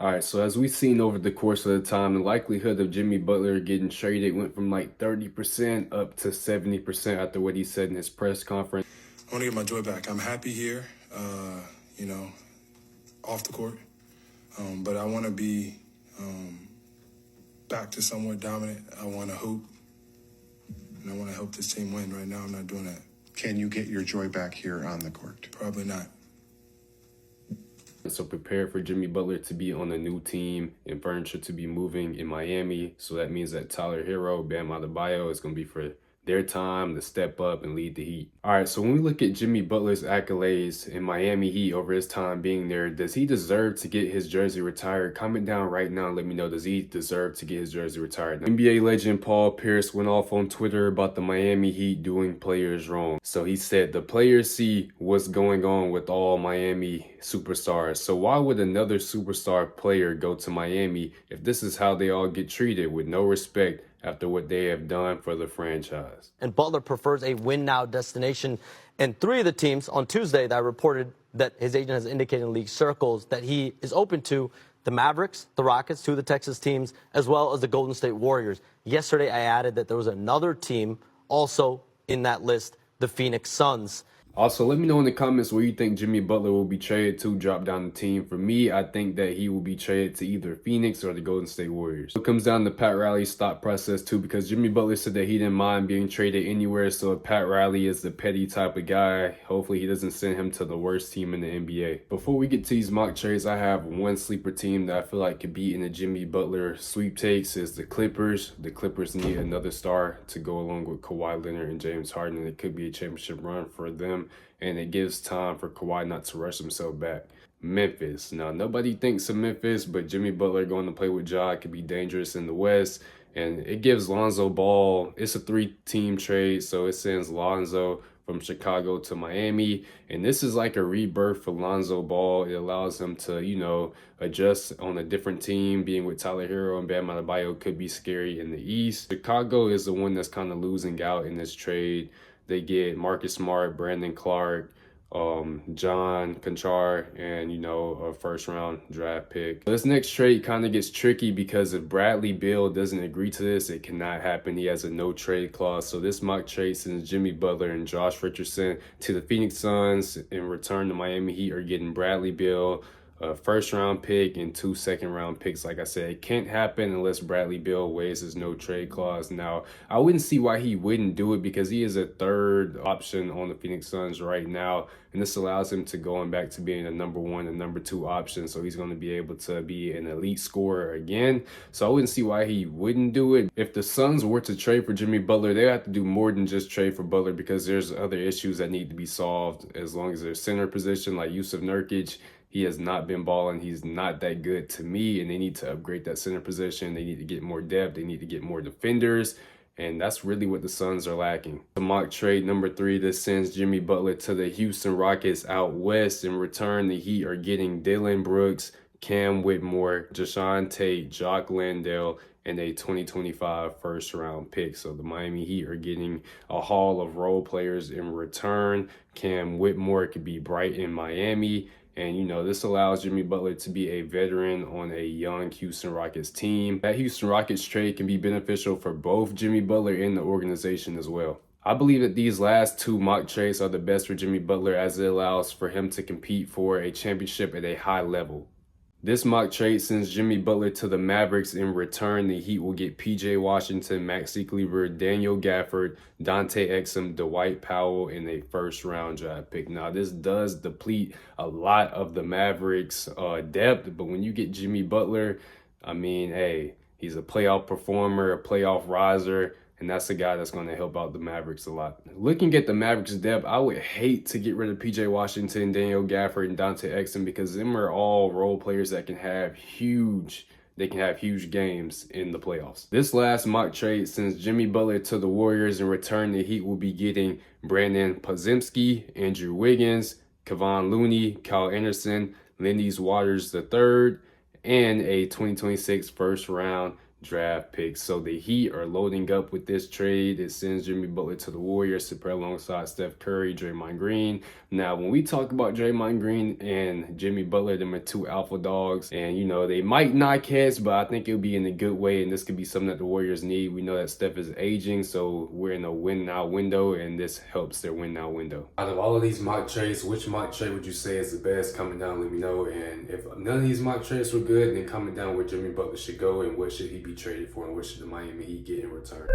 All right, so as we've seen over the course of the time, the likelihood of Jimmy Butler getting traded went from like 30% up to 70% after what he said in his press conference. I want to get my joy back. I'm happy here, you know, off the court, but I want to be back to somewhat dominant. I want to hoop, and I want to help this team win. Right now, I'm not doing that. Can you get your joy back here on the court? Probably not. So prepare for Jimmy Butler to be on a new team and furniture to be moving in Miami. So that means that Tyler Hero, Bam Adebayo is going to be for their time to step up and lead the Heat. All right, so when we look at Jimmy Butler's accolades in Miami Heat over his time being there, does he deserve to get his jersey retired? Comment down right now and let me know, does he deserve to get his jersey retired? NBA legend Paul Pierce went off on Twitter about the Miami Heat doing players wrong. So he said, the players see what's going on with all Miami superstars. So why would another superstar player go to Miami if this is how they all get treated, with no respect after what they have done for the franchise? And Butler prefers a win-now destination. And three of the teams on Tuesday that reported that his agent has indicated in league circles that he is open to: the Mavericks, the Rockets, two of the Texas teams, as well as the Golden State Warriors. Yesterday, I added that there was another team also in that list, the Phoenix Suns. Also, let me know in the comments where you think Jimmy Butler will be traded to, drop down the team. For me, I think that he will be traded to either Phoenix or the Golden State Warriors. It comes down to Pat Riley's thought process too, because Jimmy Butler said that he didn't mind being traded anywhere. So if Pat Riley is the petty type of guy, hopefully he doesn't send him to the worst team in the NBA. Before we get to these mock trades, I have one sleeper team that I feel like could be in the Jimmy Butler sweepstakes is the Clippers. The Clippers need another star to go along with Kawhi Leonard and James Harden, and it could be a championship run for them. And it gives time for Kawhi not to rush himself back. Memphis. Now, nobody thinks of Memphis, but Jimmy Butler going to play with Ja could be dangerous in the West. And it gives Lonzo Ball, it's a 3-team trade, so it sends Lonzo from Chicago to Miami. And this is like a rebirth for Lonzo Ball. It allows him to, you know, adjust on a different team. Being with Tyler Hero and Bam Adebayo could be scary in the East. Chicago is the one that's kind of losing out in this trade. They get Marcus Smart, Brandon Clark, John Conchar, and, you know, a first-round draft pick. This next trade kind of gets tricky because if Bradley Beal doesn't agree to this, it cannot happen. He has a no-trade clause. So this mock trade sends Jimmy Butler and Josh Richardson to the Phoenix Suns. In return, the Miami Heat are getting Bradley Beal, a first-round pick, and 2 second-round picks. Like I said, it can't happen unless Bradley Beal waives his no-trade clause. Now, I wouldn't see why he wouldn't do it because he is a third option on the Phoenix Suns right now, and this allows him to going back to being a number 1 and number 2 option, so he's going to be able to be an elite scorer again. So I wouldn't see why he wouldn't do it. If the Suns were to trade for Jimmy Butler, they have to do more than just trade for Butler because there's other issues that need to be solved. As long as their center position, like Yusuf Nurkic, he has not been balling. He's not that good to me, and they need to upgrade that center position. They need to get more depth. They need to get more defenders, and that's really what the Suns are lacking. The mock trade number 3, this sends Jimmy Butler to the Houston Rockets out west. In return, the Heat are getting Dillon Brooks, Cam Whitmore, Jashawn Tate, Jock Landale, and a 2025 first-round pick. So the Miami Heat are getting a haul of role players in return. Cam Whitmore could be bright in Miami. And, you know, this allows Jimmy Butler to be a veteran on a young Houston Rockets team. That Houston Rockets trade can be beneficial for both Jimmy Butler and the organization as well. I believe that these last 2 mock trades are the best for Jimmy Butler, as it allows for him to compete for a championship at a high level. This mock trade sends Jimmy Butler to the Mavericks. In return, the Heat will get PJ Washington, Maxi Kleber, Daniel Gafford, Dante Exum, Dwight Powell, and a first-round draft pick. Now, this does deplete a lot of the Mavericks' depth, but when you get Jimmy Butler, I mean, hey, he's a playoff performer, a playoff riser, and that's a guy that's going to help out the Mavericks a lot. Looking at the Mavericks' depth, I would hate to get rid of PJ Washington, Daniel Gafford, and Dante Exum because them are all role players that can have huge games in the playoffs. This last mock trade sends Jimmy Butler to the Warriors. In return, the Heat will be getting Brandon Podziemski, Andrew Wiggins, Kevon Looney, Kyle Anderson, Lindy Waters III, and a 2026 first-round draft picks. So the Heat are loading up with this trade. It sends Jimmy Butler to the Warriors to pair alongside Steph Curry, Draymond Green. Now, when we talk about Draymond Green and Jimmy Butler, them are two alpha dogs. And, you know, they might knock heads, but I think it'll be in a good way. And this could be something that the Warriors need. We know that Steph is aging, so we're in a win-now window, and this helps their win-now window. Out of all of these mock trades, which mock trade would you say is the best? Comment down, let me know. And if none of these mock trades were good, then comment down where Jimmy Butler should go and what should he be traded for and what should the Miami Heat get in return.